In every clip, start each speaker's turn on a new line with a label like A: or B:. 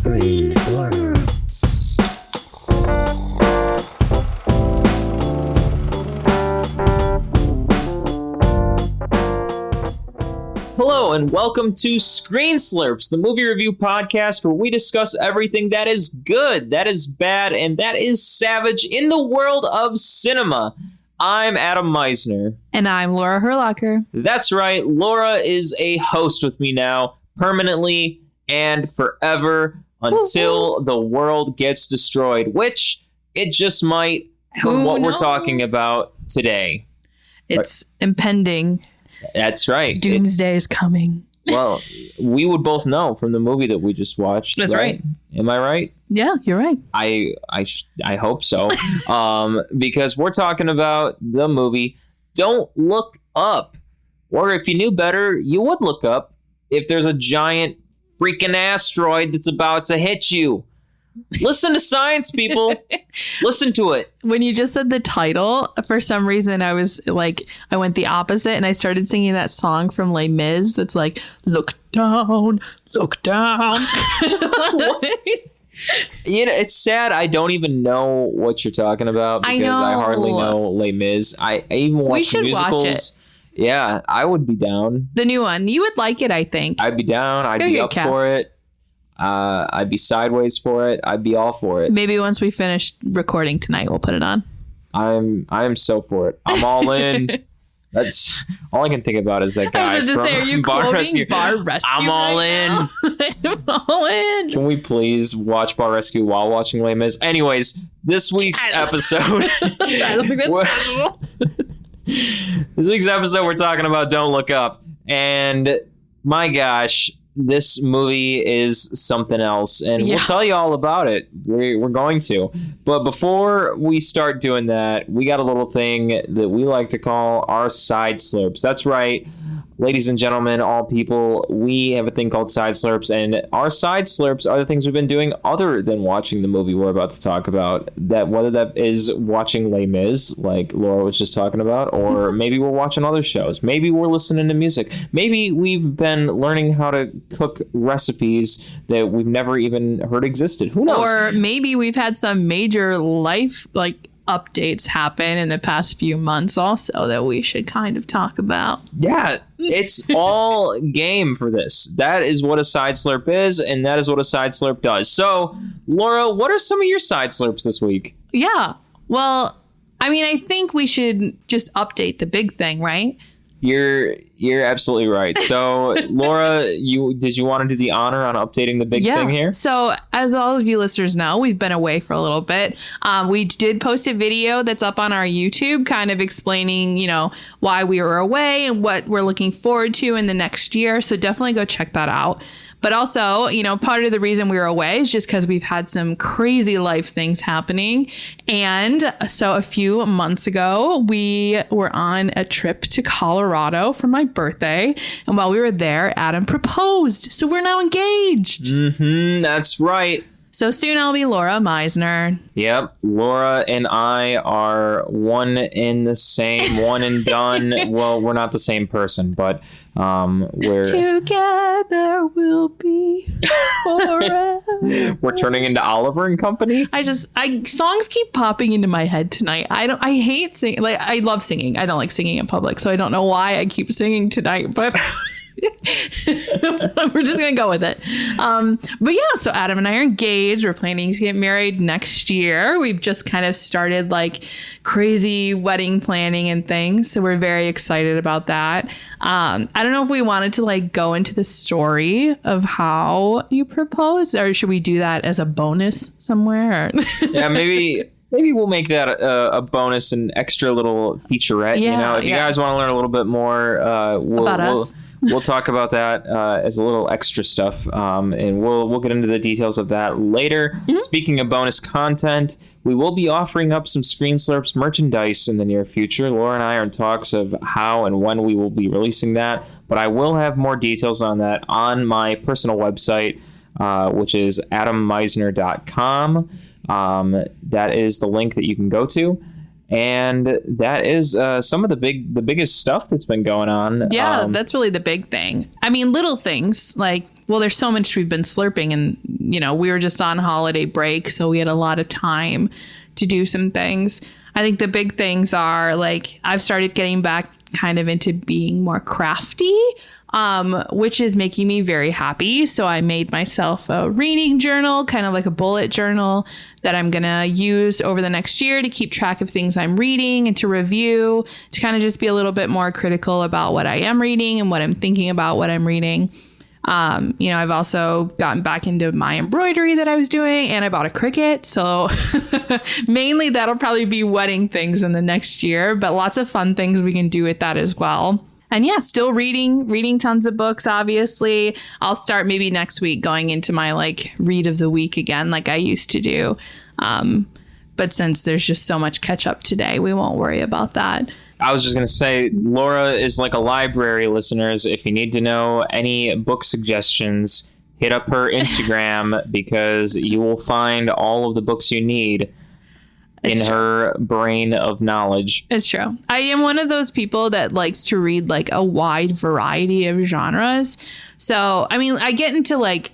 A: Screen Slurps.
B: Hello and welcome to Screen Slurps, the movie review podcast where we discuss everything that is good, that is bad, and that is savage in the world of cinema. I'm Adam Meisner.
C: And I'm Laura Herlocker.
B: That's right, Laura is a host with me now, permanently and forever, until the world gets destroyed, which it just might from what we're talking about today.
C: It's impending.
B: That's right.
C: Doomsday is coming.
B: Well, we would both know from the movie that we just watched.
C: That's right.
B: Am I right?
C: Yeah, you're right.
B: I hope so. Because we're talking about the movie Don't Look Up. Or if you knew better, you would look up if there's a giant freaking asteroid that's about to hit you. Listen to science, people. Listen to it.
C: When you just said the title, for some reason I was like, I went the opposite and I started singing that song from Les Mis that's like, look down, look down.
B: You know, it's sad. I don't even know what you're talking about because I hardly know Les Mis. I even watch musicals. Watch it. Yeah, I would be down.
C: The new one. You would like it, I think.
B: I'd be down. I'd be up for it. I'd be sideways for it. I'd be all for it.
C: Maybe once we finish recording tonight, we'll put it on.
B: I'm so for it. I'm all in. That's all I can think about is that guy from Bar Rescue. I'm all in.
C: I'm all in.
B: Can we please watch Bar Rescue while watching Les Mis? Anyways, this week's episode.
C: I don't think that's possible.
B: This week's episode, we're talking about Don't Look Up, and my gosh. This movie is something else, and we'll tell you all about it. We're going to. But before we start doing that, we got a little thing that we like to call our side slurps. That's right. Ladies and gentlemen, all people, we have a thing called side slurps, and our side slurps are the things we've been doing other than watching the movie we're about to talk about. That whether that is watching Les Mis, like Laura was just talking about, or maybe we're watching other shows. Maybe we're listening to music. Maybe we've been learning how to cook recipes that we've never even heard existed. Who knows?
C: Or maybe we've had some major life, updates happen in the past few months also that we should kind of talk about.
B: Yeah, it's all game for this. That is what a side slurp is, and that is what a side slurp does. So, Laura, what are some of your side slurps this week?
C: Yeah, well, I mean, I think we should just update the big thing, right?
B: You're absolutely right. So, Laura, did you want to do the honor on updating the big thing here?
C: So, as all of you listeners know, we've been away for a little bit. We did post a video that's up on our YouTube, kind of explaining, why we were away and what we're looking forward to in the next year. So, definitely go check that out. But also, part of the reason we were away is just because we've had some crazy life things happening. And so a few months ago, we were on a trip to Colorado for my birthday. And while we were there, Adam proposed. So we're now engaged.
B: Mm-hmm, that's right.
C: So soon I'll be Laura Meisner.
B: Yep. Laura and I are one and the same, one and done. Well, we're not the same person, but we're...
C: Together we'll be forever.
B: We're turning into Oliver and Company.
C: Songs keep popping into my head tonight. I hate singing. I love singing. I don't like singing in public, so I don't know why I keep singing tonight, but... We're just gonna go with it. But yeah, so Adam and I are engaged. We're planning to get married next year. We've just kind of started crazy wedding planning and things, so we're very excited about that. I don't know if we wanted to go into the story of how you proposed, or should we do that as a bonus somewhere?
B: Yeah, maybe we'll make that a bonus, an extra little featurette. If you guys want to learn a little bit more about us. We'll talk about that as a little extra stuff, and we'll get into the details of that later. Mm-hmm. Speaking of bonus content, we will be offering up some Screen Slurps merchandise in the near future. Laura and I are in talks of how and when we will be releasing that, but I will have more details on that on my personal website, which is adammeisner.com. That is the link that you can go to. And that is some of the biggest stuff that's been going on.
C: Yeah, that's really the big thing. I mean, little things like well, there's so much we've been slurping, and we were just on holiday break, so we had a lot of time to do some things. I think the big things are like I've started getting back kind of into being more crafty, which is making me very happy. So I made myself a reading journal, kind of like a bullet journal that I'm going to use over the next year to keep track of things I'm reading and to review, to kind of just be a little bit more critical about what I am reading and what I'm thinking about what I'm reading. I've also gotten back into my embroidery that I was doing, and I bought a Cricut. So mainly that'll probably be wedding things in the next year, but lots of fun things we can do with that as well. And yeah, still reading tons of books, obviously. I'll start maybe next week going into my like read of the week again, like I used to do. But since there's just so much catch up today, we won't worry about that.
B: I was just going to say, Laura is like a library, listeners. If you need to know any book suggestions, hit up her Instagram because you will find all of the books you need in her brain of knowledge. It's true. I am one of those people that likes to read like a wide variety of genres. So, I mean, I get into like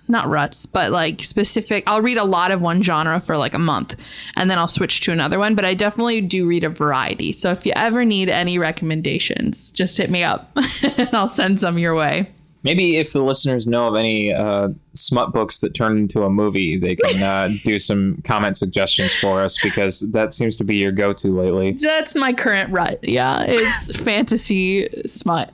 B: not ruts, but like specific. I'll read a lot of one genre for like a month and then I'll switch to another one. But I definitely do read a variety. So if you ever need any recommendations, just hit me up and I'll send some your way. Maybe if the listeners know of any smut books that turn into a movie, they can do some comment suggestions for us, because that seems to be your go-to lately. That's my current rut. Yeah, it's fantasy smut.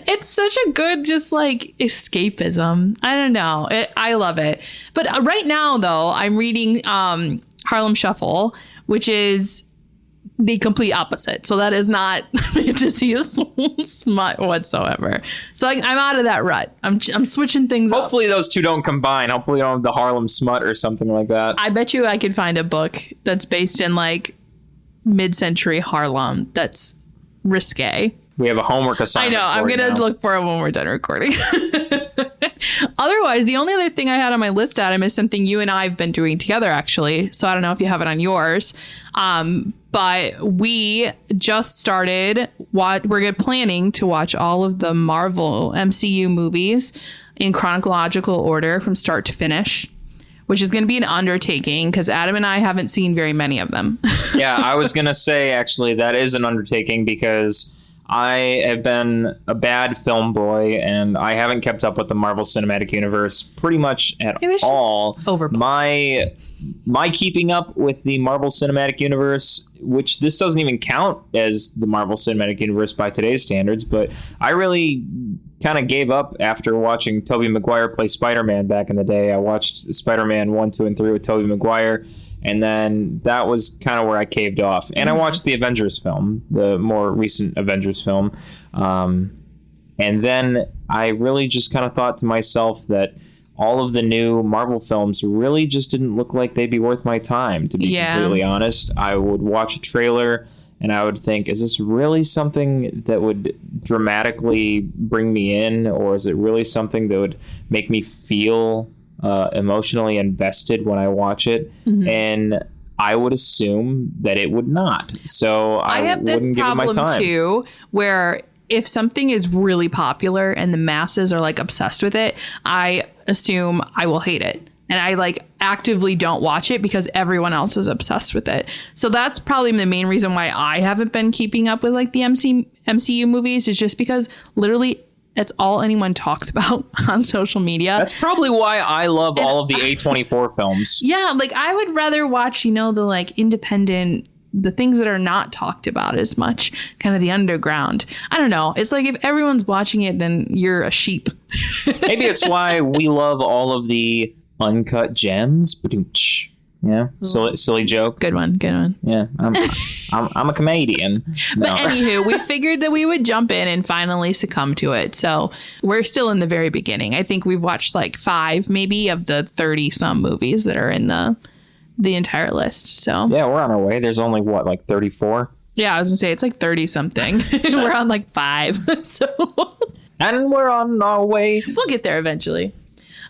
B: It's such a good, just like escapism. I don't know. I love it. But right now, though, I'm reading Harlem Shuffle, which is the complete opposite. So that is not fantasy smut whatsoever. So I'm out of that rut. I'm switching things up. Hopefully those two don't combine. Hopefully you don't have the Harlem smut or something like that. I bet you I could find a book that's based in like mid-century Harlem that's risque. We have a homework assignment. I know. I'm going to look for it when we're done recording. Otherwise, the only other thing I had on my list, Adam, is something you and I have been doing together, actually. So I don't know if you have it on yours. But we just started we're planning to watch all of the Marvel MCU movies in chronological order from start to finish, which is going to be an undertaking because Adam and I haven't seen very many of them. Yeah, I was going to say, actually, that is an undertaking because I have been a bad film boy and I haven't kept up with the Marvel Cinematic Universe pretty much at all. My keeping up with the Marvel Cinematic Universe, which this doesn't even count as the Marvel Cinematic Universe by today's standards, but I really kind of gave up after watching Tobey Maguire play Spider-Man back in the day. I watched Spider-Man 1, 2, and 3 with Tobey Maguire, and then that was kind of where I caved off. And I watched the Avengers film, the more recent Avengers film. And then I really just kind of thought to myself that all of the new Marvel films really just didn't look like they'd be worth my time, to be completely honest. I would watch a trailer and I would think, is this really something that would dramatically bring me in? Or is it really something that would make me feel emotionally invested when I watch it? And I would assume that it would not. So I have this problem too, where if something is really popular and the masses are like obsessed with it, I assume I will hate it. And I like actively don't watch it because everyone else is obsessed with it. So that's probably the main reason why I haven't been keeping up with like the MCU movies, is just because literally that's all anyone talks about on social media. That's probably why I love all of the A24 films. Yeah, like I would rather watch, the like independent, the things that are not talked about as much, kind of the underground. I don't know. It's like if everyone's watching it, then you're a sheep. Maybe it's why we love all of the uncut gems. Yeah, silly joke. Good one. Yeah, I'm a comedian. No. But anywho, we figured that we would jump in and finally succumb to it. So we're still in the very beginning. I think we've watched like 5 maybe of the 30 some movies that are in the entire list. So yeah, we're on our way. There's only like 34. Yeah, I was gonna say it's like 30 something. We're on like 5. And we're on our way. We'll get there eventually.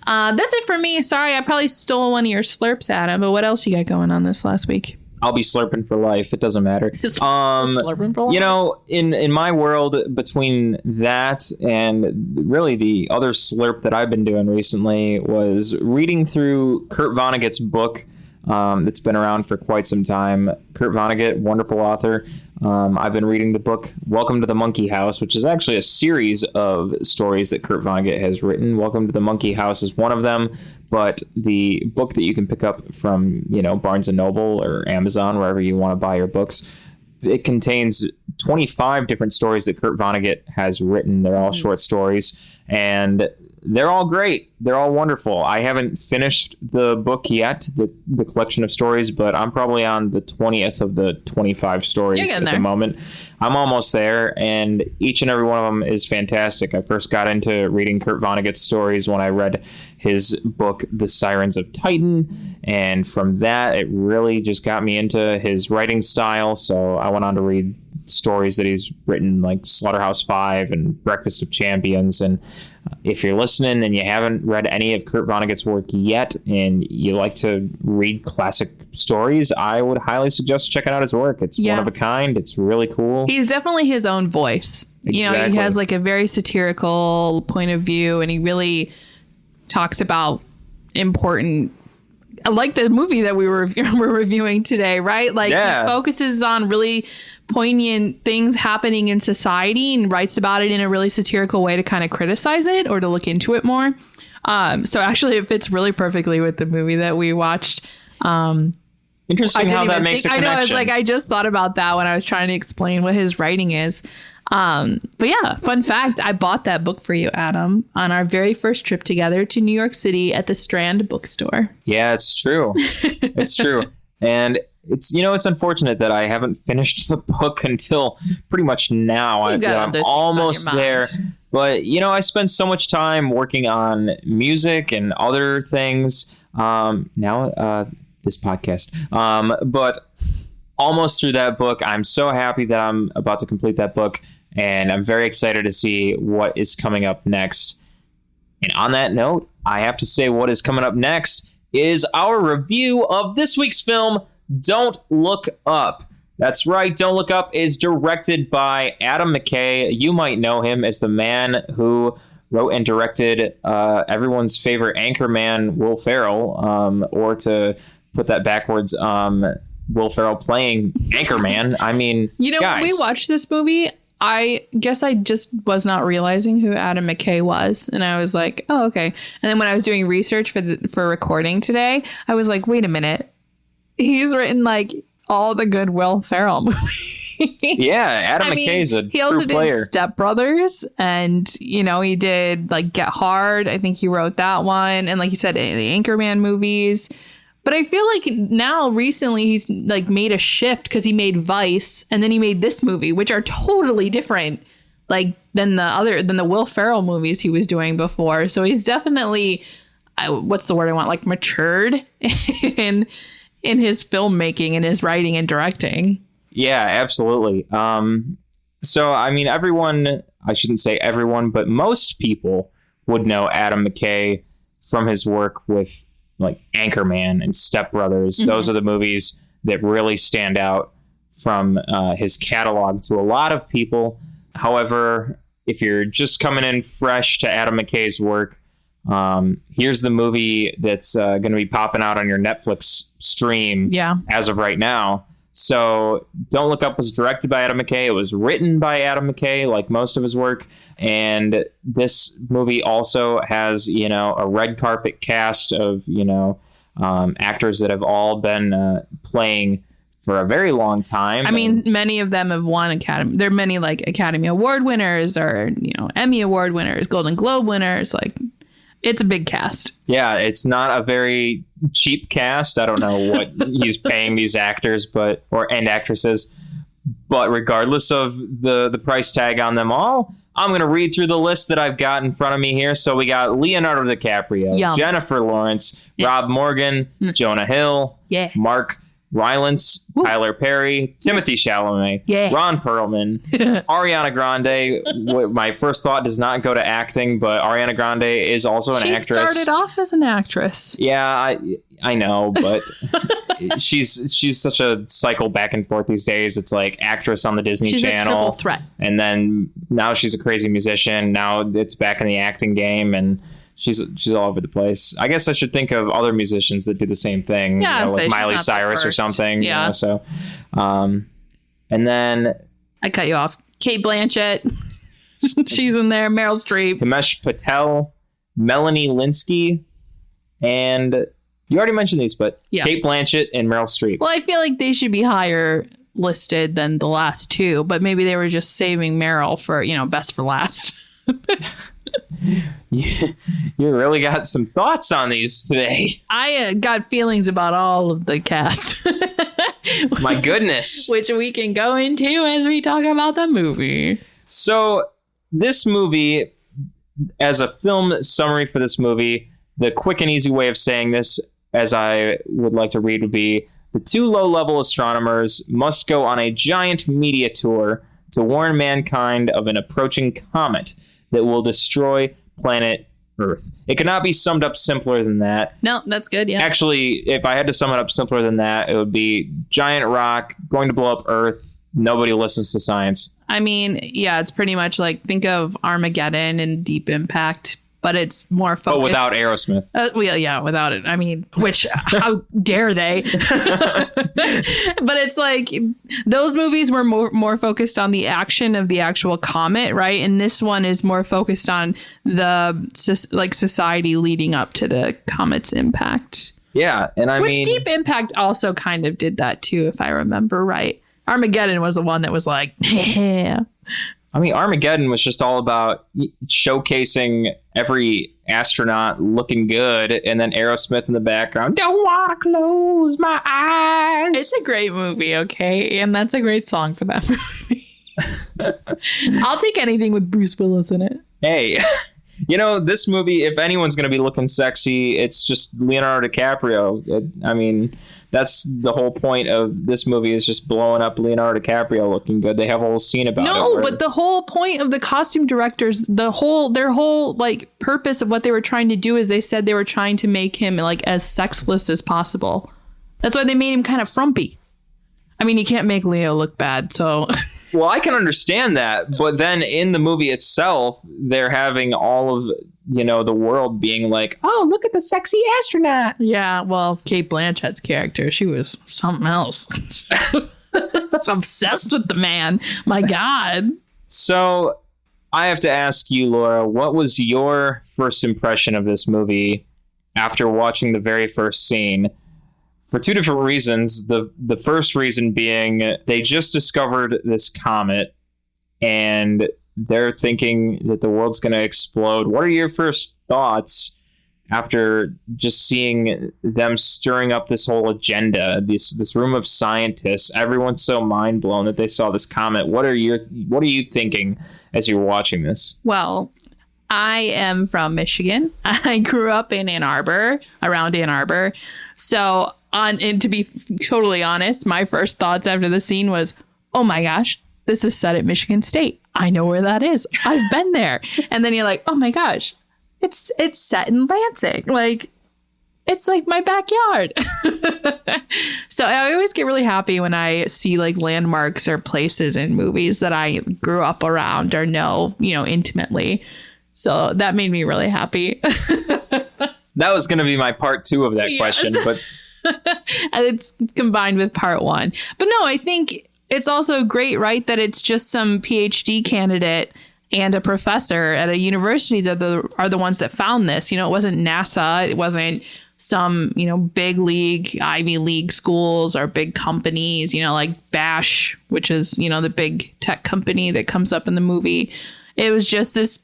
B: That's it for me. Sorry, I probably stole one of your slurps, Adam, but what else you got going on this last week? I'll be slurping for life. It doesn't matter.
C: Slurping for life.
B: You know, in my world, between that and really the other slurp that I've been doing recently was reading through Kurt Vonnegut's book. That's been around for quite some time. Kurt Vonnegut, wonderful author. I've been reading the book Welcome to the Monkey House, which is actually a series of stories that Kurt Vonnegut has written. Welcome to the Monkey House is one of them, but the book that you can pick up from, Barnes & Noble or Amazon, wherever you want to buy your books, it contains 25 different stories that Kurt Vonnegut has written. They're all short stories, and they're all great. They're all wonderful. I haven't finished the book yet, the collection of stories, but I'm probably on the 20th of the 25 stories at the moment. I'm almost there, and each and every one of them is fantastic. I first got into reading Kurt Vonnegut's stories when I read his book, The Sirens of Titan, and from that, it really just got me into his writing style, so I went on to read stories that he's written, like Slaughterhouse-Five and Breakfast of Champions. And if you're listening and you haven't read any of Kurt Vonnegut's work yet and you like to read classic stories, I would highly suggest checking out his work. It's one of a kind. It's really cool.
C: He's definitely his own voice.
B: Exactly.
C: He has like a very satirical point of view, and he really talks about important, like the movie that we're reviewing today, right? Like he focuses on really poignant things happening in society and writes about it in a really satirical way to kind of criticize it or to look into it more. So actually it fits really perfectly with the movie that we watched.
B: Interesting how that makes a connection.
C: I know, I just thought about that when I was trying to explain what his writing is. But yeah, fun fact, I bought that book for you, Adam, on our very first trip together to New York City at the Strand bookstore.
B: Yeah, it's true. It's true. And it's unfortunate that I haven't finished the book until pretty much now. I'm almost there. But, I spend so much time working on music and other things. This podcast. But almost through that book. I'm so happy that I'm about to complete that book. And I'm very excited to see what is coming up next. And on that note, I have to say what is coming up next is our review of this week's film, Don't Look Up. That's right. Don't Look Up is directed by Adam McKay. You might know him as the man who wrote and directed everyone's favorite Anchorman, Will Ferrell, or to put that backwards, Will Ferrell playing Anchorman. I mean, guys.
C: When we watched this movie, I guess I just was not realizing who Adam McKay was. And I was like, oh, okay. And then when I was doing research for recording today, I was like, wait a minute. He's written like all the good Will Ferrell movies.
B: Yeah, Adam McKay's a true player. He also did
C: Step Brothers, and he did like Get Hard. I think he wrote that one, and like you said, the Anchorman movies. But I feel like now recently he's like made a shift because he made Vice, and then he made this movie, which are totally different, like than the Will Ferrell movies he was doing before. So he's definitely, what's the word I want, like matured in his filmmaking and his writing and directing.
B: Yeah, absolutely. So, I mean, I shouldn't say everyone, but most people would know Adam McKay from his work with like Anchorman and Step Brothers. Mm-hmm. Those are the movies that really stand out from his catalog to a lot of people. However, if you're just coming in fresh to Adam McKay's work, here's the movie that's going to be popping out on your Netflix stream as of right now. So Don't Look Up was directed by Adam McKay. It was written by Adam McKay, like most of his work. And this movie also has, a red carpet cast of, actors that have all been playing for a very long time.
C: I mean, many of them have won Academy. There are many like Academy Award winners or, Emmy Award winners, Golden Globe winners. Like, it's a big cast. Yeah,
B: it's not a very cheap cast. I don't know what he's paying these actors and actresses. But regardless of the price tag on them all, I'm going to read through the list that I've got in front of me here. So we got Leonardo DiCaprio, Jennifer Lawrence, Rob Morgan, Jonah Hill, Mark Rylance, Tyler Perry, Timothy Chalamet, Ron Perlman, Ariana Grande. My first thought does not go to acting, but Ariana Grande is also an actress. She
C: started off as an actress.
B: Yeah, I know, but she's such a cycle back and forth these days. It's like actress on the Disney Channel.
C: She's a triple threat.
B: And then now she's a crazy musician. Now it's back in the acting game, and she's all over the place. I guess I should think of other musicians that do the same thing.
C: Yeah,
B: like Miley Cyrus or something.
C: Yeah.
B: So, and then
C: I cut you off. Kate Blanchett. She's in there. Meryl Streep.
B: Himesh Patel, Melanie Linsky, and you already mentioned these, but Kate Blanchett and Meryl Streep.
C: Well, I feel like they should be higher listed than the last two, but maybe they were just saving Meryl for, best for last.
B: You really got some thoughts on these today.
C: I got feelings about all of the cast.
B: My goodness.
C: Which we can go into as we talk about the movie.
B: So this movie, as a film summary for this movie, the quick and easy way of saying this, as I would like to read, would be: the two low-level astronomers must go on a giant media tour to warn mankind of an approaching comet that will destroy planet Earth. It cannot be summed up simpler than that.
C: No, that's good, yeah.
B: Actually, if I had to sum it up simpler than that, it would be giant rock going to blow up Earth. Nobody listens to science. I mean,
C: yeah, it's pretty much like, think of Armageddon and Deep Impact, but it's more focused.
B: But without Aerosmith.
C: Yeah, without it. I mean, which, how dare they? But it's like, those movies were more focused on the action of the actual comet, right? And this one is more focused on the society leading up to the comet's impact.
B: Yeah, and
C: Which Deep Impact also kind of did that too, if I remember right. Armageddon was the one that was like, yeah.
B: I mean, Armageddon was just all about showcasing every astronaut looking good, and then Aerosmith in the background. Don't want to close my eyes.
C: It's a great movie, okay? And that's a great song for that movie. I'll take anything with Bruce Willis in it.
B: Hey, this movie, if anyone's going to be looking sexy, it's just Leonardo DiCaprio. I mean, that's the whole point of this movie, is just blowing up Leonardo DiCaprio looking good. They have a whole scene about it.
C: No, but the whole point of the costume directors, their whole like purpose of what they were trying to do is they said they were trying to make him like as sexless as possible. That's why they made him kind of frumpy. I mean, you can't make Leo look bad, so...
B: Well, I can understand that, but then in the movie itself, they're having all of, the world being like, oh, look at the sexy astronaut.
C: Yeah, well, Kate Blanchett's character, she was something else. I'm obsessed with the man. My God.
B: So I have to ask you, Laura, what was your first impression of this movie after watching the very first scene? For two different reasons. The first reason being they just discovered this comet and they're thinking that the world's going to explode. What are your first thoughts after just seeing them stirring up this whole agenda, this room of scientists? Everyone's so mind blown that they saw this comet. What are you thinking as you're watching this?
C: Well, I am from Michigan. I grew up in Ann Arbor, around Ann Arbor. So, and to be totally honest, my first thoughts after the scene was, oh my gosh, this is set at Michigan State. I know where that is. I've been there. And then you're like, oh my gosh, it's set in Lansing. Like, it's like my backyard. So I always get really happy when I see like landmarks or places in movies that I grew up around or know, intimately. So that made me really happy.
B: That was going to be my part 2 of that question, but
C: and it's combined with part 1. But no, I think it's also great, right, that it's just some PhD candidate and a professor at a university that are the ones that found this. It wasn't NASA. It wasn't some, big league, Ivy League schools or big companies, like Bash, which is, the big tech company that comes up in the movie. It was just this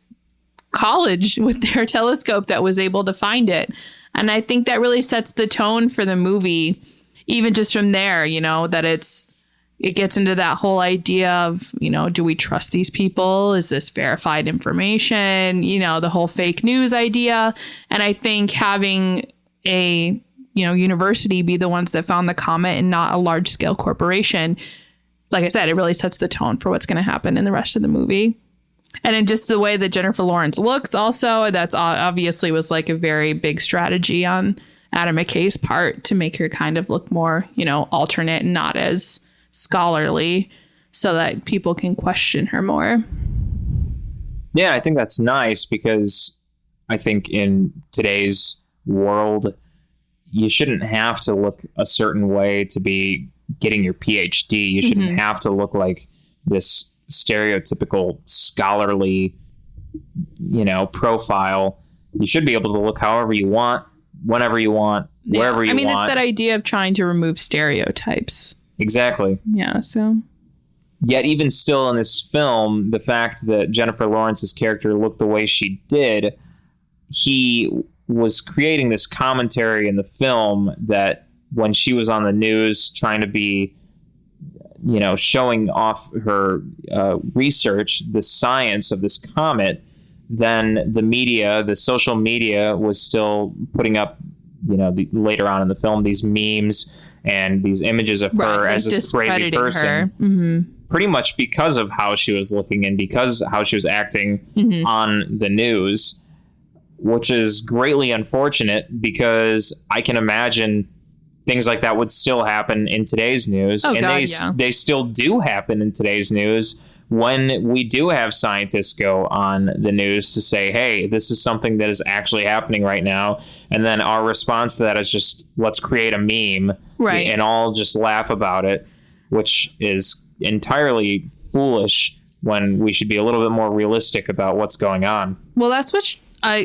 C: college with their telescope that was able to find it. And I think that really sets the tone for the movie, even just from there, that it gets into that whole idea of, do we trust these people? Is this verified information? The whole fake news idea. And I think having a university be the ones that found the comet and not a large scale corporation. Like I said, it really sets the tone for what's going to happen in the rest of the movie. And in just the way that Jennifer Lawrence looks also, that's obviously was like a very big strategy on Adam McKay's part to make her kind of look more, alternate and not as scholarly so that people can question her more.
B: Yeah, I think that's nice because I think in today's world, you shouldn't have to look a certain way to be getting your PhD. You shouldn't have to look like this stereotypical scholarly, profile. You should be able to look however you want, whenever you want, wherever you want.
C: It's that idea of trying to remove stereotypes.
B: Exactly.
C: Yeah, so...
B: Yet even still in this film, the fact that Jennifer Lawrence's character looked the way she did, he was creating this commentary in the film that when she was on the news trying to be, showing off her research, the science of this comet, then the media, the social media was still putting up, later on in the film, these memes and these images of her as this crazy person. Pretty much because of how she was looking and because how she was acting on the news, which is greatly unfortunate because I can imagine things like that would still happen in today's news. They still do happen in today's news when we do have scientists go on the news to say, hey, this is something that is actually happening right now. And then our response to that is just, let's create a meme and all just laugh about it, which is entirely foolish when we should be a little bit more realistic about what's going on.
C: Well, that's what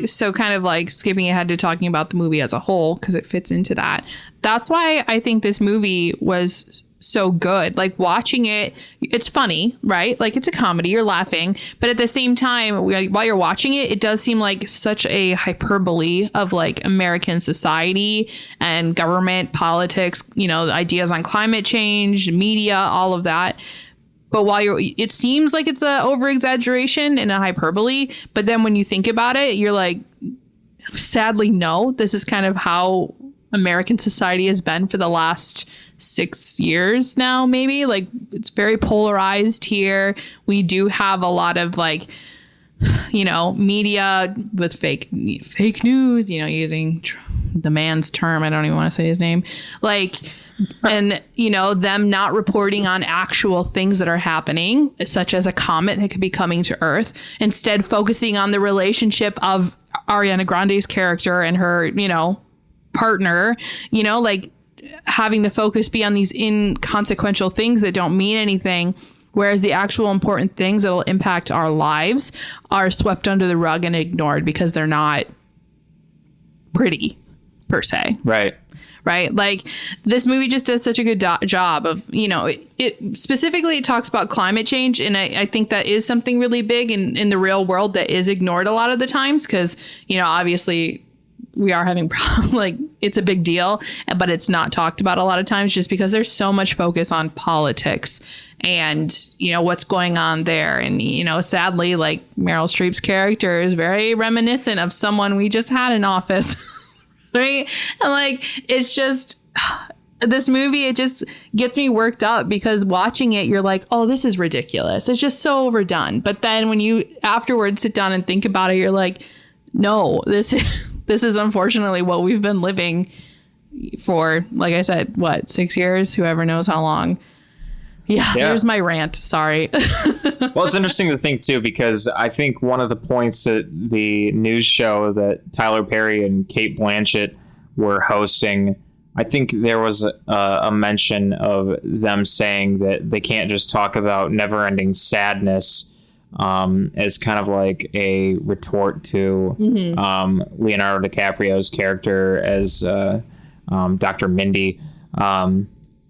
C: so kind of like skipping ahead to talking about the movie as a whole, because it fits into that. That's why I think this movie was so good. Like watching it, it's funny, right? Like it's a comedy, you're laughing, but at the same time, while you're watching it, it does seem like such a hyperbole of like American society and government, politics, ideas on climate change, media, all of that. But it seems like it's a over exaggeration and a hyperbole. But then when you think about it, you're like, sadly, no, this is kind of how American society has been for the last 6 years now, maybe. Like it's very polarized here. We do have a lot of media with fake news, using the man's term. I don't even want to say his name. And, them not reporting on actual things that are happening, such as a comet that could be coming to Earth, instead focusing on the relationship of Ariana Grande's character and her, partner, having the focus be on these inconsequential things that don't mean anything. Whereas the actual important things that will impact our lives are swept under the rug and ignored because they're not pretty per se.
B: Right.
C: Like this movie just does such a good job of, it specifically it talks about climate change. And I think that is something really big in the real world that is ignored a lot of the times because, obviously we are having it's a big deal, but it's not talked about a lot of times just because there's so much focus on politics and, what's going on there. And, sadly, like Meryl Streep's character is very reminiscent of someone we just had in office. Right. And it's just this movie, it just gets me worked up because watching it, you're like, oh, this is ridiculous. It's just so overdone. But then when you afterwards sit down and think about it, you're like, no, this is unfortunately what we've been living for, like I said, 6 years, whoever knows how long. Yeah, there's my rant. Sorry.
B: Well, it's interesting to think, too, because I think one of the points that the news show that Tyler Perry and Cate Blanchett were hosting, I think there was a mention of them saying that they can't just talk about never-ending sadness as kind of like a retort to Leonardo DiCaprio's character as Dr. Mindy.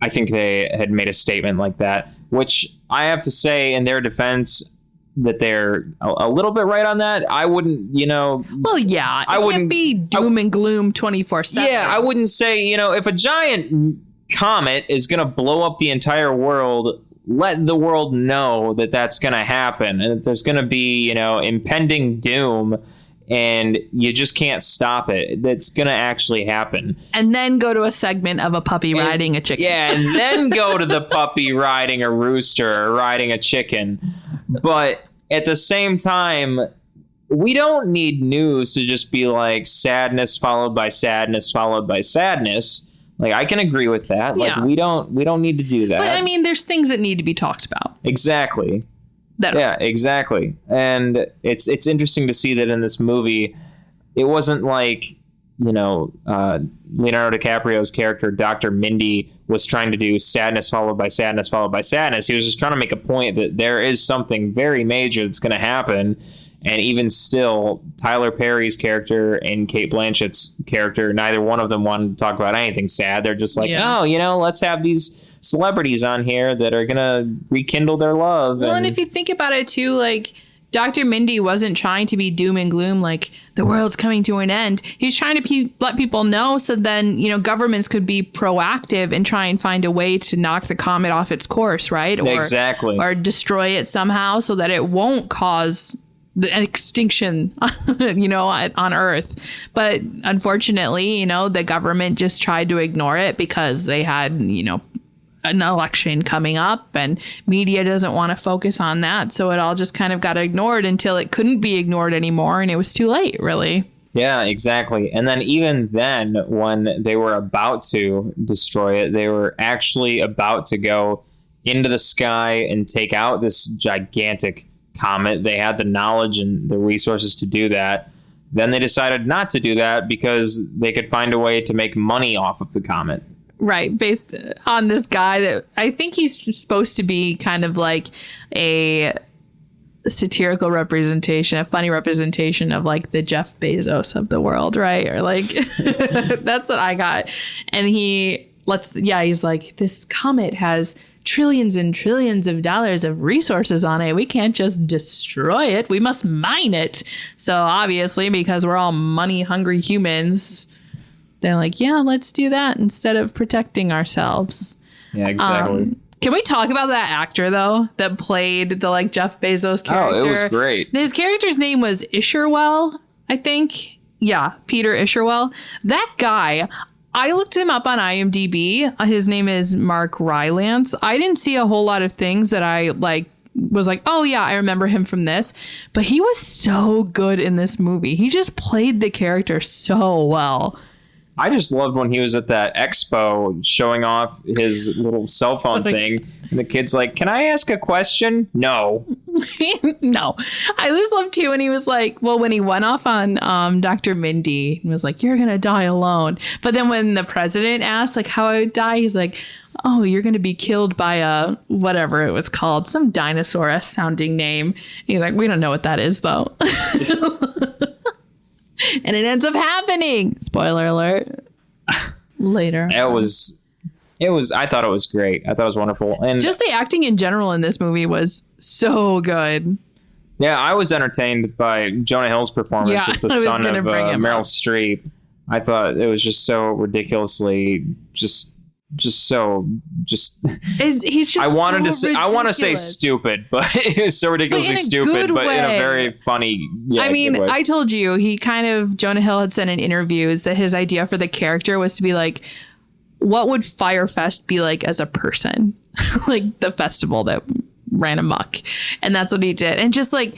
B: I think they had made a statement like that, which I have to say in their defense that they're a little bit right on that. I wouldn't,
C: Well, yeah, it can't be doom and gloom 24/7.
B: Yeah, I wouldn't say, if a giant comet is going to blow up the entire world, let the world know that that's going to happen and that there's going to be, impending doom. and you just can't stop it. That's going to actually happen.
C: And then go to a segment of a puppy riding a chicken.
B: Yeah, and then go to the puppy riding a rooster or riding a chicken. But at the same time, we don't need news to just be like sadness followed by sadness followed by sadness. Like, I can agree with that. Like, we don't need to do that.
C: But I mean, there's things that need to be talked about.
B: Exactly. Yeah, exactly. And it's interesting to see that in this movie, it wasn't like, Leonardo DiCaprio's character, Dr. Mindy, was trying to do sadness followed by sadness followed by sadness. He was just trying to make a point that there is something very major that's going to happen. And even still, Tyler Perry's character and Cate Blanchett's character, neither one of them wanted to talk about anything sad. They're just like, let's have these celebrities on here that are going to rekindle their love.
C: Well, and if you think about it, too, like, Dr. Mindy wasn't trying to be doom and gloom, like, the world's coming to an end. He's trying to let people know so then, governments could be proactive and try and find a way to knock the comet off its course, right?
B: Exactly.
C: Or destroy it somehow so that it won't cause an extinction, on Earth. But unfortunately, the government just tried to ignore it because they had, an election coming up and media doesn't want to focus on that. So it all just kind of got ignored until it couldn't be ignored anymore. And it was too late, really.
B: Yeah, exactly. And then even then, when they were about to destroy it, they were actually about to go into the sky and take out this gigantic comet. They had the knowledge and the resources to do that. Then they decided not to do that because they could find a way to make money off of the comet.
C: Right, based on this guy that I think he's supposed to be kind of like a satirical representation, a funny representation of like the Jeff Bezos of the world, right? Or like that's what I got. And he's like, this comet has trillions and trillions of dollars of resources on it. We can't just destroy it. We must mine it. So obviously, because we're all money hungry humans, they're like, yeah, let's do that instead of protecting ourselves.
B: Yeah, exactly.
C: Can we talk about that actor, though, that played the like Jeff Bezos character?
B: Oh, it was great.
C: His character's name was Isherwell, I think. Yeah, Peter Isherwell. That guy, I looked him up on IMDb. His name is Mark Rylance. I didn't see a whole lot of things that I was like, oh yeah, I remember him from this. But he was so good in this movie. He just played the character so well.
B: I just loved when he was at that expo showing off his little cell phone thing. And the kid's like, can I ask a question? No.
C: No. I just loved too when he was like, well, when he went off on Dr. Mindy and was like, you're going to die alone. But then when the president asked like how I would die, he's like, oh, you're going to be killed by a whatever it was called, some dinosaur sounding name. And he's like, we don't know what that is, though. And it ends up happening. Spoiler alert. Later. I
B: thought it was great. I thought it was wonderful. And
C: just the acting in general in this movie was so good.
B: Yeah, I was entertained by Jonah Hill's performance as the son of Meryl Streep. I thought it was just so ridiculously he's just I want to say stupid, but it was so ridiculously stupid, but in a very funny. Yeah,
C: I mean, I told you Jonah Hill had said in interviews that his idea for the character was to be like, what would Firefest be like as a person? Like the festival that ran amok. And that's what he did. And just like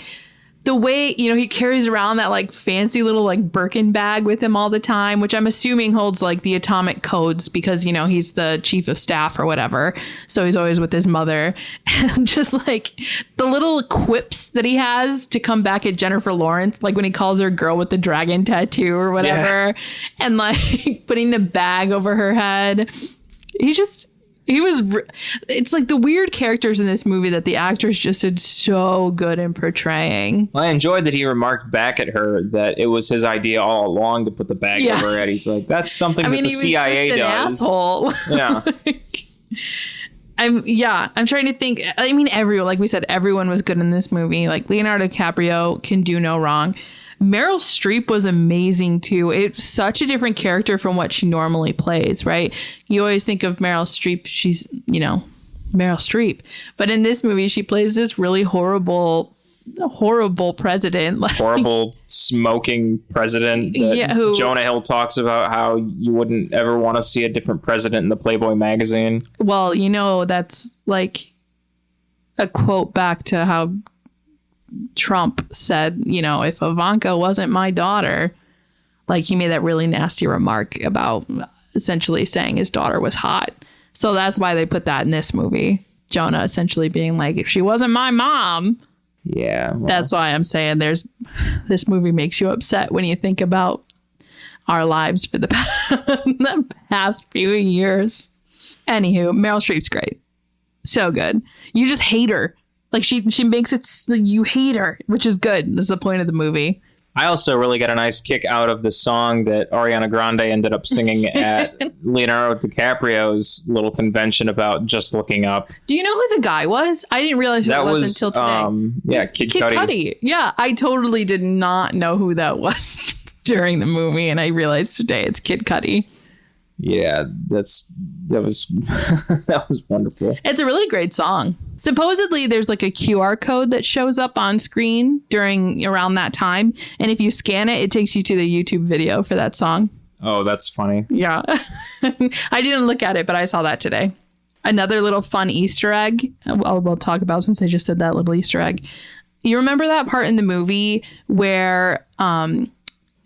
C: the way, he carries around that like fancy little like Birkin bag with him all the time, which I'm assuming holds like the atomic codes because, he's the chief of staff or whatever. So he's always with his mother. And just like the little quips that he has to come back at Jennifer Lawrence, like when he calls her girl with the dragon tattoo or whatever, and like putting the bag over her head. It's like the weird characters in this movie that the actors just did so good in portraying.
B: Well, I enjoyed that he remarked back at her that it was his idea all along to put the bag over her head. He's like, that's something that the CIA does.
C: Asshole.
B: Yeah.
C: I'm trying to think. I mean, everyone, like we said, everyone was good in this movie. Like Leonardo DiCaprio can do no wrong. Meryl Streep was amazing too. It's such a different character from what she normally plays, right? You always think of Meryl Streep. She's, Meryl Streep. But in this movie, she plays this really horrible president. Like,
B: horrible smoking president. That Jonah Hill talks about how you wouldn't ever want to see a different president in the Playboy magazine.
C: Well, that's like a quote back to how Trump said, if Ivanka wasn't my daughter, like he made that really nasty remark about essentially saying his daughter was hot. So that's why they put that in this movie. Jonah essentially being like, if she wasn't my mom.
B: Yeah. Well.
C: That's why I'm saying this movie makes you upset when you think about our lives for the past few years. Anywho, Meryl Streep's great. So good. You just hate her. Like she makes it, you hate her, which is good. That's the point of the movie.
B: I also really got a nice kick out of the song that Ariana Grande ended up singing at Leonardo DiCaprio's little convention about Just Looking Up.
C: Do you know who the guy was? I didn't realize who it was until today.
B: Kid Cudi.
C: Yeah, I totally did not know who that was during the movie, and I realized today it's Kid Cudi.
B: Yeah, that was that was wonderful.
C: It's a really great song. Supposedly there's like a QR code that shows up on screen around that time, and if you scan it, it takes you to the YouTube video for that song.
B: Oh, that's funny.
C: Yeah. I didn't look at it, but I saw that today. Another little fun Easter egg we'll talk about, since I just did that little Easter egg. You remember that part in the movie where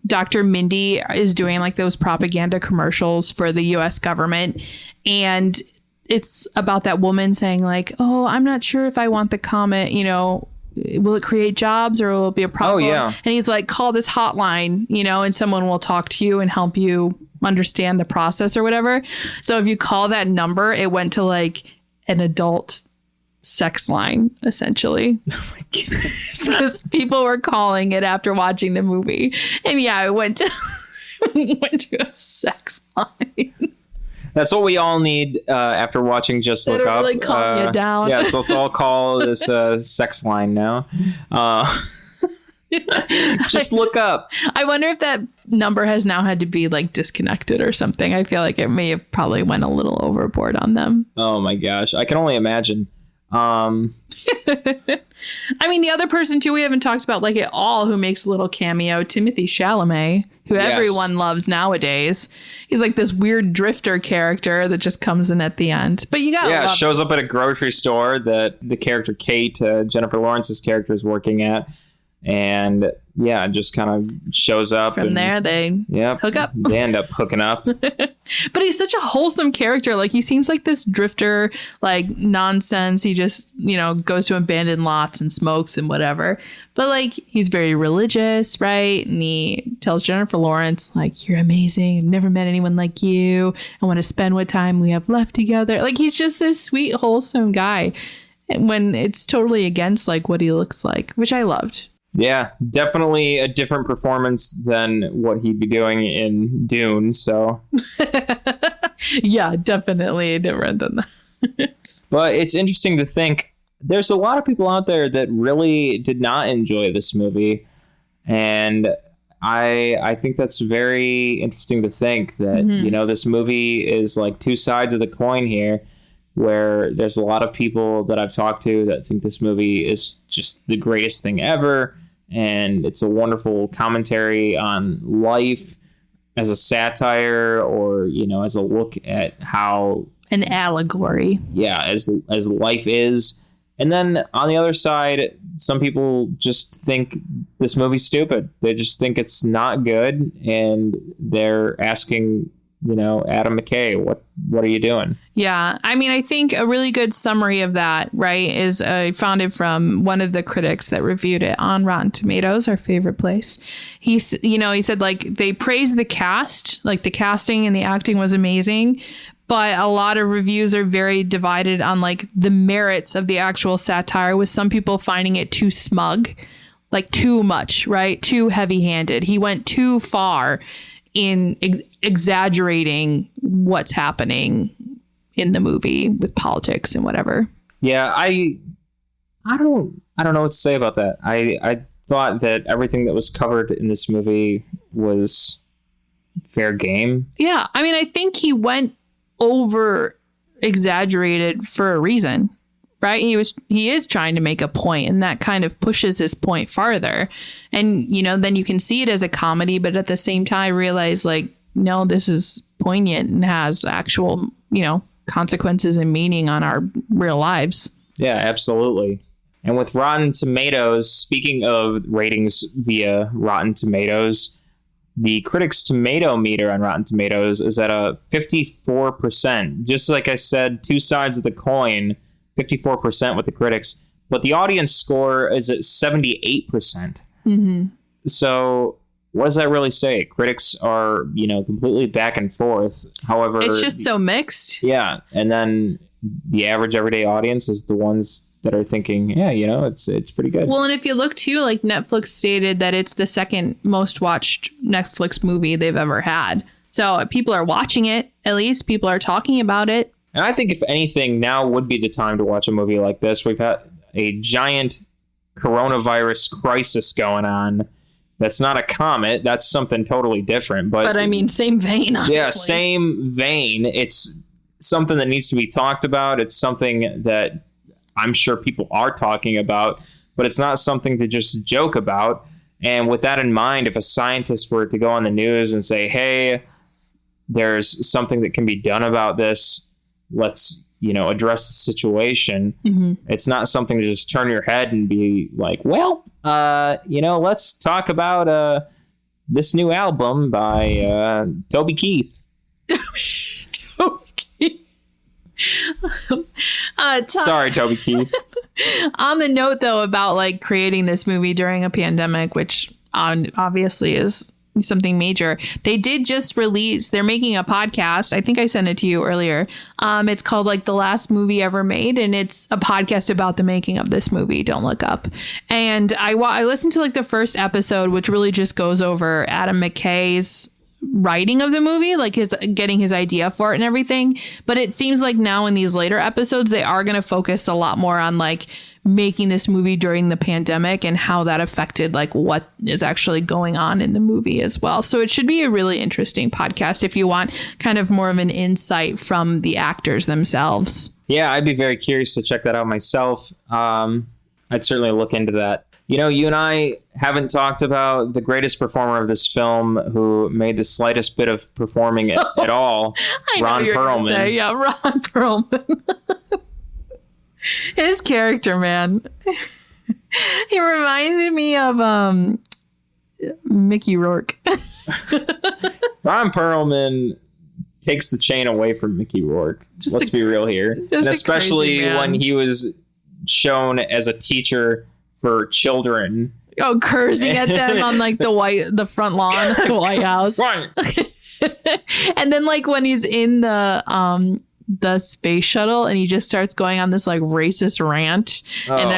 C: Dr. Mindy is doing like those propaganda commercials for the US government, and it's about that woman saying like, oh, I'm not sure if I want the comet, will it create jobs or will it be a problem?
B: Oh, yeah.
C: And he's like, call this hotline, and someone will talk to you and help you understand the process or whatever. So if you call that number, it went to like an adult sex line, essentially. Oh my goodness. Because people were calling it after watching the movie. And yeah, it went to a sex line.
B: That's what we all need after watching Just Look Up.
C: Really calm you down.
B: Yeah, so let's all call this sex line now. Just look up.
C: I wonder if that number has now had to be like disconnected or something. I feel like it may have probably went a little overboard on them.
B: Oh my gosh, I can only imagine.
C: I mean, the other person too we haven't talked about like at all who makes a little cameo, Timothy Chalamet, who everyone loves nowadays. He's like this weird drifter character that just comes in at the end. But you got
B: shows up at a grocery store that the character Kate, Jennifer Lawrence's character, is working at. And yeah, just kind of shows up.
C: From there, they hook up.
B: They end up hooking up.
C: But he's such a wholesome character. Like, he seems like this drifter, like, nonsense. He just, goes to abandoned lots and smokes and whatever. But, like, he's very religious, right? And he tells Jennifer Lawrence, like, you're amazing. I've never met anyone like you. I want to spend what time we have left together. Like, he's just this sweet, wholesome guy. When it's totally against, like, what he looks like, which I loved.
B: Yeah, definitely a different performance than what he'd be doing in Dune, so.
C: Yeah, definitely different than that.
B: But it's interesting to think, there's a lot of people out there that really did not enjoy this movie. And I think that's very interesting to think that, this movie is like two sides of the coin here, where there's a lot of people that I've talked to that think this movie is just the greatest thing ever. And it's a wonderful commentary on life as a satire, or, as a look at how
C: an allegory.
B: Yeah, as life is. And then on the other side, some people just think this movie's stupid. They just think it's not good, and they're asking, Adam McKay, what are you doing?
C: Yeah, I mean, I think a really good summary of that, right, is I found it from one of the critics that reviewed it on Rotten Tomatoes, our favorite place. He said, like, they praised the cast, like the casting and the acting was amazing, but a lot of reviews are very divided on like the merits of the actual satire, with some people finding it too smug, like too much, right, too heavy-handed. He went too far in exaggerating what's happening in the movie with politics and whatever.
B: Yeah, I don't know what to say about that. I thought that everything that was covered in this movie was fair game.
C: Yeah, I mean, I think he went over exaggerated for a reason, right? He is trying to make a point, and that kind of pushes his point farther. And, you know, then you can see it as a comedy, but at the same time realize, like, no, this is poignant and has actual, you know, consequences and meaning on our real lives.
B: Yeah, absolutely. And with Rotten Tomatoes, speaking of ratings via Rotten Tomatoes, the critics' tomato meter on Rotten Tomatoes is at a 54%. Just like I said, two sides of the coin, 54% with the critics. But the audience score is at 78%.
C: Mm-hmm.
B: So what does that really say? Critics are, you know, completely back and forth. However,
C: it's just so mixed.
B: Yeah. And then the average everyday audience is the ones that are thinking, yeah, you know, it's pretty good.
C: Well, and if you look too, like Netflix stated that it's the second most watched Netflix movie they've ever had. So people are watching it. At least people are talking about it.
B: And I think if anything, now would be the time to watch a movie like this. We've had a giant coronavirus crisis going on. That's not a comet. That's something totally different. But
C: I mean, same vein. Honestly.
B: Yeah, same vein. It's something that needs to be talked about. It's something that I'm sure people are talking about, but it's not something to just joke about. And with that in mind, if a scientist were to go on the news and say, hey, there's something that can be done about this, let's, you know, address the situation. Mm-hmm. It's not something to just turn your head and be like, well, you know, let's talk about this new album by Toby Keith. Sorry, Toby Keith.
C: On the note, though, about like creating this movie during a pandemic, which obviously is something major, they did just release, they're making a podcast. I think I sent it to you earlier. It's called like The Last Movie Ever Made, and it's a podcast about the making of this movie, Don't Look Up. And I listened to like the first episode, which really just goes over Adam McKay's writing of the movie, like his getting his idea for it and everything. But it seems like now in these later episodes, they are going to focus a lot more on like making this movie during the pandemic and how that affected like what is actually going on in the movie as well. So it should be a really interesting podcast if you want kind of more of an insight from the actors themselves.
B: Yeah, I'd be very curious to check that out myself. I'd certainly look into that. You know, you and I haven't talked about the greatest performer of this film who made the slightest bit of performing at all, Ron Perlman.
C: Yeah, Ron Perlman. His character, man. He reminded me of Mickey Rourke.
B: Ron Perlman takes the chain away from Mickey Rourke. Let's be real here. And especially when he was shown as a teacher for children.
C: Oh, cursing at them on like the front lawn of the White House. And then like when he's in the space shuttle and he just starts going on this like racist rant, and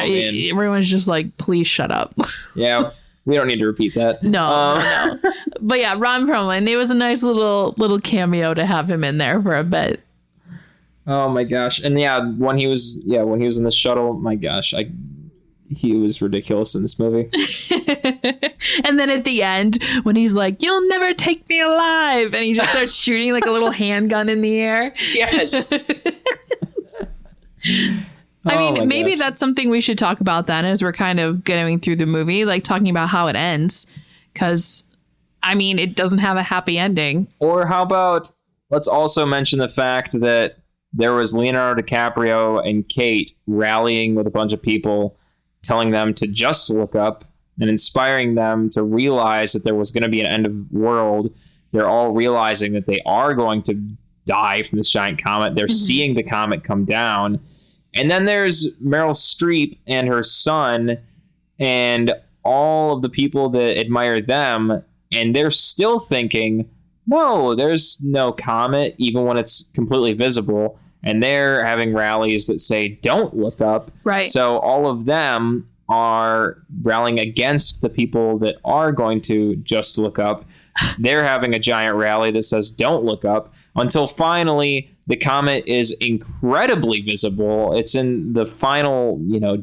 C: everyone's just like, please shut up.
B: Yeah, we don't need to repeat that.
C: No. But yeah, Ron Perlman, it was a nice little cameo to have him in there for a bit.
B: Oh my gosh. And yeah, when he was in the shuttle, my gosh, he was ridiculous in this movie.
C: And then at the end, when he's like, "You'll never take me alive," and he just starts shooting like a little handgun in the air.
B: Yes.
C: I mean, maybe that's something we should talk about then as we're kind of going through the movie, like talking about how it ends. Because, I mean, it doesn't have a happy ending.
B: Or how about, let's also mention the fact that there was Leonardo DiCaprio and Kate rallying with a bunch of people, telling them to just look up and inspiring them to realize that there was going to be an end of the world. They're all realizing that they are going to die from this giant comet. They're seeing the comet come down. And then there's Meryl Streep and her son and all of the people that admire them. And they're still thinking, no, there's no comet, even when it's completely visible. And they're having rallies that say, don't look up.
C: Right.
B: So all of them are rallying against the people that are going to just look up. They're having a giant rally that says, don't look up, until finally the comet is incredibly visible. It's in the final,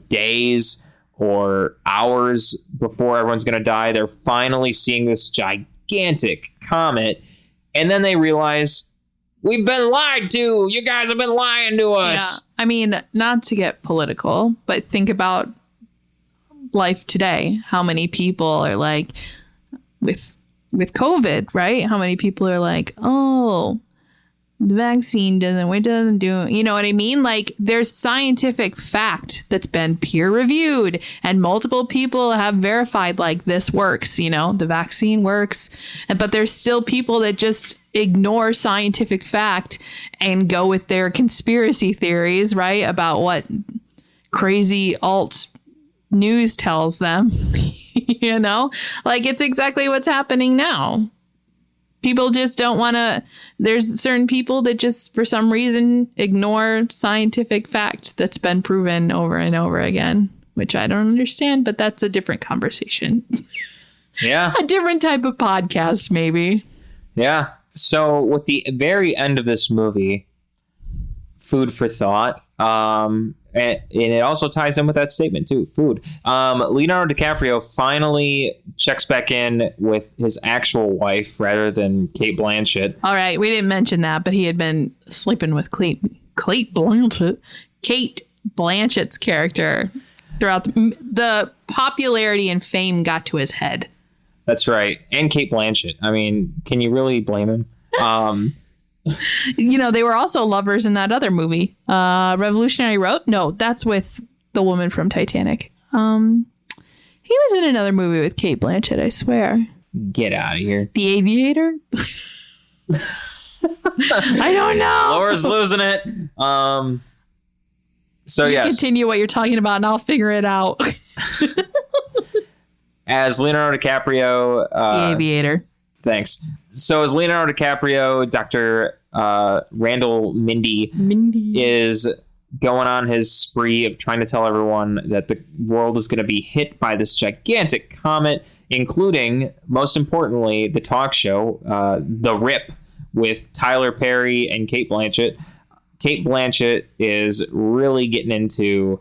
B: days or hours before everyone's going to die. They're finally seeing this gigantic comet. And then they realize, We've been lied to. You guys have been lying to us.
C: Yeah. I mean, not to get political, but think about life today. How many people are like, with COVID, right? How many people are like, oh, the vaccine doesn't do, you know what I mean? Like, there's scientific fact that's been peer reviewed and multiple people have verified like this works, you know, the vaccine works. But there's still people that just ignore scientific fact and go with their conspiracy theories, right? About what crazy alt news tells them, you know, like it's exactly what's happening now. People just don't want to. There's certain people that just, for some reason, ignore scientific fact that's been proven over and over again, which I don't understand, but that's a different conversation.
B: Yeah.
C: A different type of podcast, maybe.
B: Yeah. So with the very end of this movie, food for thought, and it also ties in with that statement too, food. Leonardo DiCaprio finally checks back in with his actual wife rather than Cate Blanchett.
C: All right, we didn't mention that, but he had been sleeping with Cate Blanchett's character throughout the popularity and fame got to his head.
B: That's right. And Cate Blanchett. I mean, can you really blame him?
C: You know, they were also lovers in that other movie, Revolutionary Road. No, that's with the woman from Titanic. He was in another movie with Cate Blanchett, I swear.
B: Get out of here.
C: The Aviator? I don't know.
B: Laura's losing it. So yes.
C: Continue what you're talking about and I'll figure it out.
B: As Leonardo DiCaprio...
C: The Aviator.
B: Thanks. So as Leonardo DiCaprio, Dr. Randall Mindy is going on his spree of trying to tell everyone that the world is going to be hit by this gigantic comet, including, most importantly, the talk show, The Rip, with Tyler Perry and Cate Blanchett. Cate Blanchett is really getting into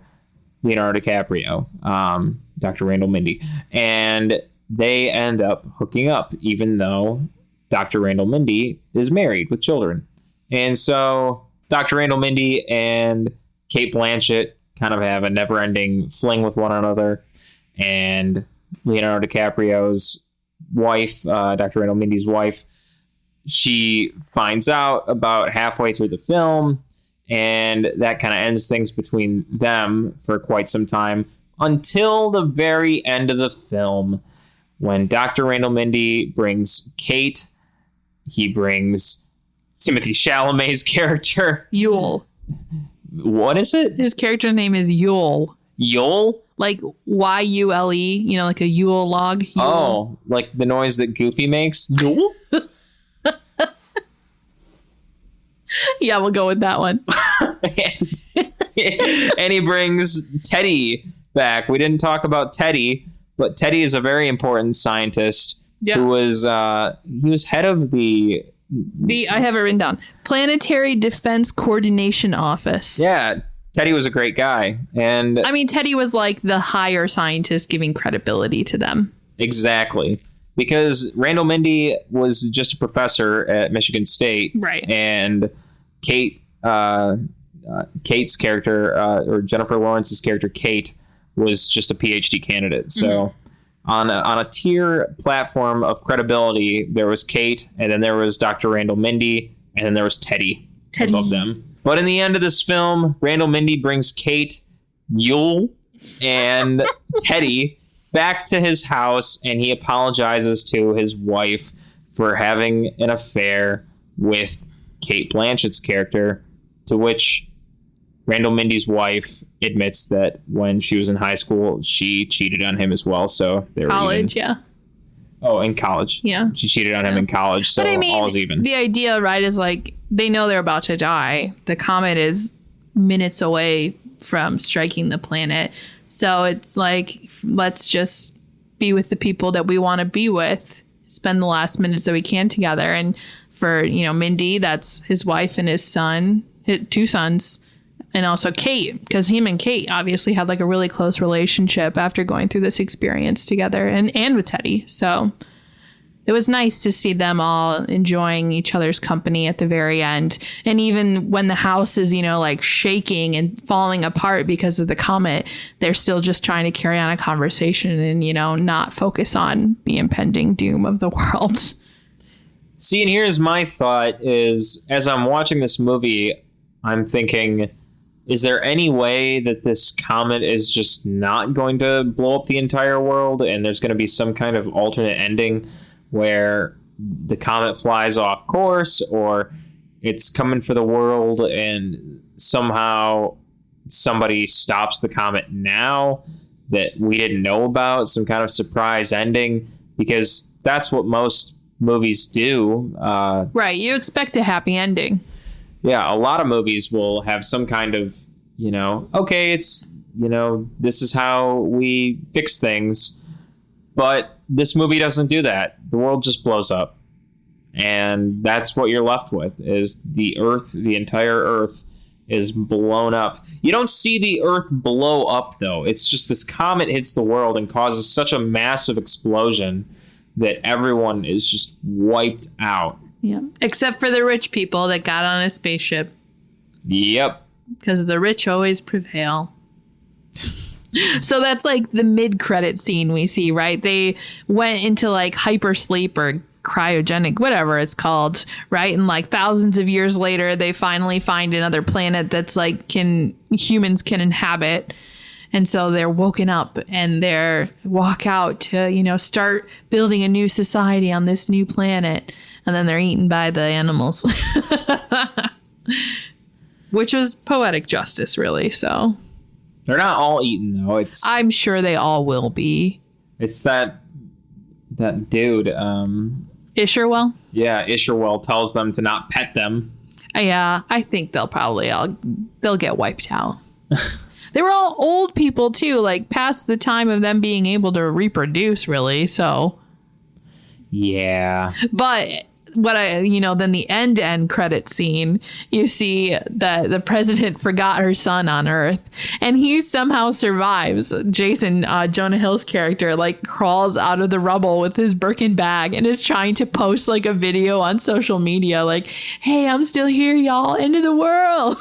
B: Leonardo DiCaprio, Dr. Randall Mindy, and they end up hooking up, even though Dr. Randall Mindy is married with children. And so Dr. Randall Mindy and Cate Blanchett kind of have a never-ending fling with one another. And Leonardo DiCaprio's wife, Dr. Randall Mindy's wife, she finds out about halfway through the film, and that kind of ends things between them for quite some time until the very end of the film. When Dr. Randall Mindy brings Kate, he brings Timothée Chalamet's character.
C: Yule.
B: What is it?
C: His character name is Yule.
B: Yule?
C: Like Yule, you know, like a Yule log. Yule.
B: Oh, like the noise that Goofy makes? Yule?
C: Yeah, we'll go with that one.
B: and he brings Teddy back. We didn't talk about Teddy, but Teddy is a very important scientist who was he was head of the
C: I have it written down. Planetary Defense Coordination Office.
B: Yeah, Teddy was a great guy. And
C: I mean, Teddy was like the higher scientist giving credibility to them.
B: Exactly. Because Randall Mindy was just a professor at Michigan State. Right. And Kate's character, or Jennifer Lawrence's character, Kate, was just a PhD candidate. So on a tier platform of credibility, there was Kate, and then there was Dr. Randall Mindy, and then there was Teddy above them. But in the end of this film, Randall Mindy brings Kate, Yule, and Teddy back to his house, and he apologizes to his wife for having an affair with Cate Blanchett's character, to which Randall Mindy's wife admits that when she was in high school, she cheated on him as well. So they
C: college, yeah.
B: Oh, in college.
C: Yeah.
B: She cheated on him in college, so
C: but I mean,
B: all's even.
C: The idea, right, is like they know they're about to die. The comet is minutes away from striking the planet. So it's like, let's just be with the people that we want to be with, spend the last minutes that we can together. And for, you know, Mindy, that's his wife and his son, his two sons, and also Kate, because him and Kate obviously had like a really close relationship after going through this experience together, and with Teddy. So it was nice to see them all enjoying each other's company at the very end. And even when the house is, like shaking and falling apart because of the comet, they're still just trying to carry on a conversation and, not focus on the impending doom of the world.
B: See, and here's my thought is, as I'm watching this movie, I'm thinking, is there any way that this comet is just not going to blow up the entire world and there's going to be some kind of alternate ending where the comet flies off course, or it's coming for the world and somehow somebody stops the comet now that we didn't know about, some kind of surprise ending? Because that's what most movies do.
C: Right. You expect a happy ending.
B: Yeah, a lot of movies will have some kind of, okay, it's, this is how we fix things. But this movie doesn't do that. The world just blows up. And that's what you're left with, is the Earth, the entire Earth is blown up. You don't see the Earth blow up, though. It's just this comet hits the world and causes such a massive explosion that everyone is just wiped out.
C: Yeah. Except for the rich people that got on a spaceship.
B: Yep.
C: Because the rich always prevail. So that's like the mid-credit scene we see, right? They went into like hypersleep or cryogenic, whatever it's called, right? And like thousands of years later, they finally find another planet that's like humans can inhabit. And so they're woken up and they're walk out to, start building a new society on this new planet. And then they're eaten by the animals, which was poetic justice, really. So
B: they're not all eaten, though.
C: I'm sure they all will be.
B: It's that dude.
C: Isherwell?
B: Yeah, Isherwell tells them to not pet them.
C: Yeah, I think they'll get wiped out. They were all old people, too, like past the time of them being able to reproduce, really. So,
B: yeah.
C: But then the end credit scene, you see that the president forgot her son on Earth and he somehow survives. Jason, Jonah Hill's character, like crawls out of the rubble with his Birkin bag and is trying to post like a video on social media like, hey, I'm still here, y'all. End of the world.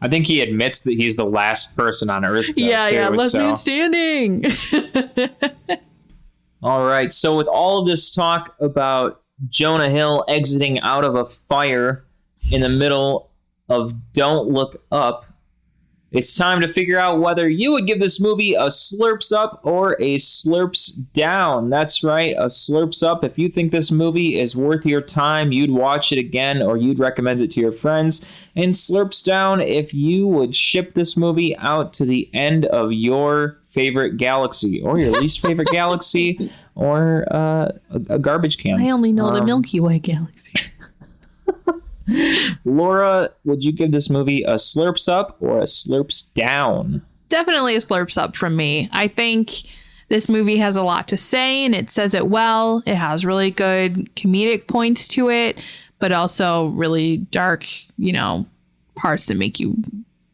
B: I think he admits that he's the last person on Earth. Though,
C: yeah. Last man standing.
B: All right. So with all of this talk about Jonah Hill exiting out of a fire in the middle of Don't Look Up, it's time to figure out whether you would give this movie a slurps up or a slurps down. That's right, a slurps up. If you think this movie is worth your time, you'd watch it again or you'd recommend it to your friends. And slurps down if you would ship this movie out to the end of your favorite galaxy or your least favorite galaxy or a garbage can.
C: I only know the Milky Way galaxy.
B: Laura, would you give this movie a slurps up or a slurps down?
C: Definitely a slurps up from me. I think this movie has a lot to say and it says it well. It has really good comedic points to it, but also really dark, parts that make you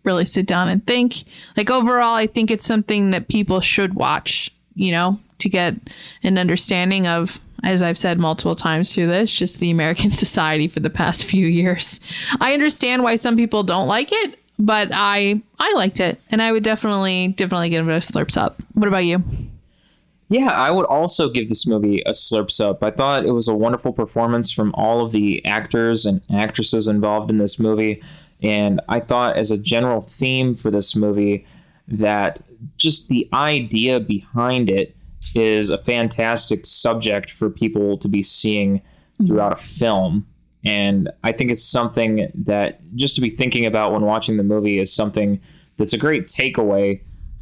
C: really sit down and think. Like overall, I think it's something that people should watch, to get an understanding of, as I've said multiple times through this, just the American society for the past few years. I understand why some people don't like it, but I liked it, and I would definitely give it a slurps up. What about you?
B: Yeah, I would also give this movie a slurps up. I thought it was a wonderful performance from all of the actors and actresses involved in this movie, and I thought as a general theme for this movie that just the idea behind it is a fantastic subject for people to be seeing throughout a film. And I think it's something that just to be thinking about when watching the movie is something that's a great takeaway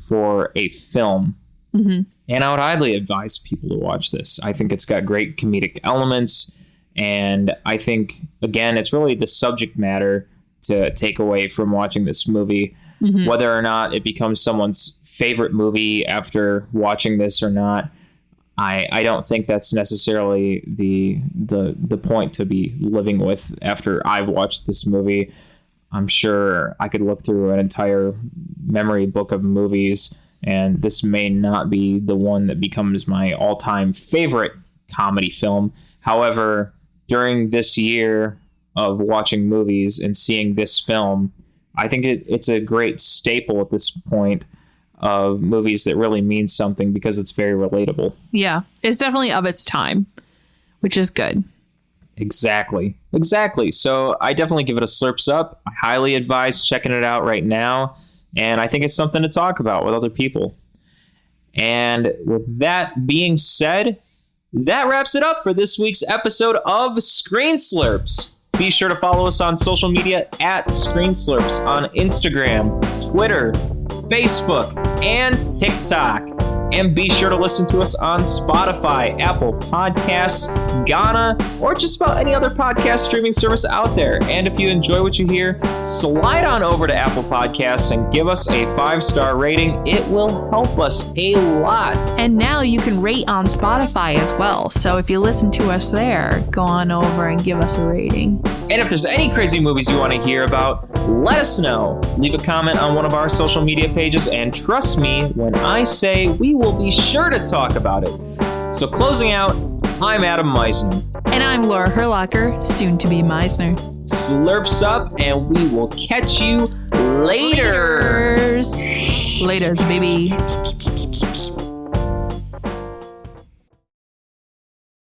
B: for a film. Mm-hmm. And I would highly advise people to watch this. I think it's got great comedic elements. And I think, again, it's really the subject matter to take away from watching this movie. Mm-hmm. Whether or not it becomes someone's favorite movie after watching this or not, I don't think that's necessarily the point to be living with after I've watched this movie. I'm sure I could look through an entire memory book of movies And this may not be the one that becomes my all-time favorite comedy film. However, during this year of watching movies and seeing this film, I think it's a great staple at this point of movies that really mean something because it's very relatable.
C: Yeah, it's definitely of its time, which is good.
B: Exactly. So I definitely give it a slurps up. I highly advise checking it out right now. And I think it's something to talk about with other people. And with that being said, that wraps it up for this week's episode of Screen Slurps. Be sure to follow us on social media at Screen Slurps on Instagram, Twitter, Facebook, and TikTok. And be sure to listen to us on Spotify, Apple Podcasts, Ghana, or just about any other podcast streaming service out there. And if you enjoy what you hear, slide on over to Apple Podcasts and give us a 5-star rating. It will help us a lot.
C: And now you can rate on Spotify as well. So if you listen to us there, go on over and give us a rating.
B: And if there's any crazy movies you want to hear about, let us know. Leave a comment on one of our social media pages, and trust me when I say we will be sure to talk about it. So closing out, I'm Adam Meisner.
C: And I'm Laura Herlocker, soon to be Meisner.
B: Slurps up, and we will catch you later.
C: Laters, baby.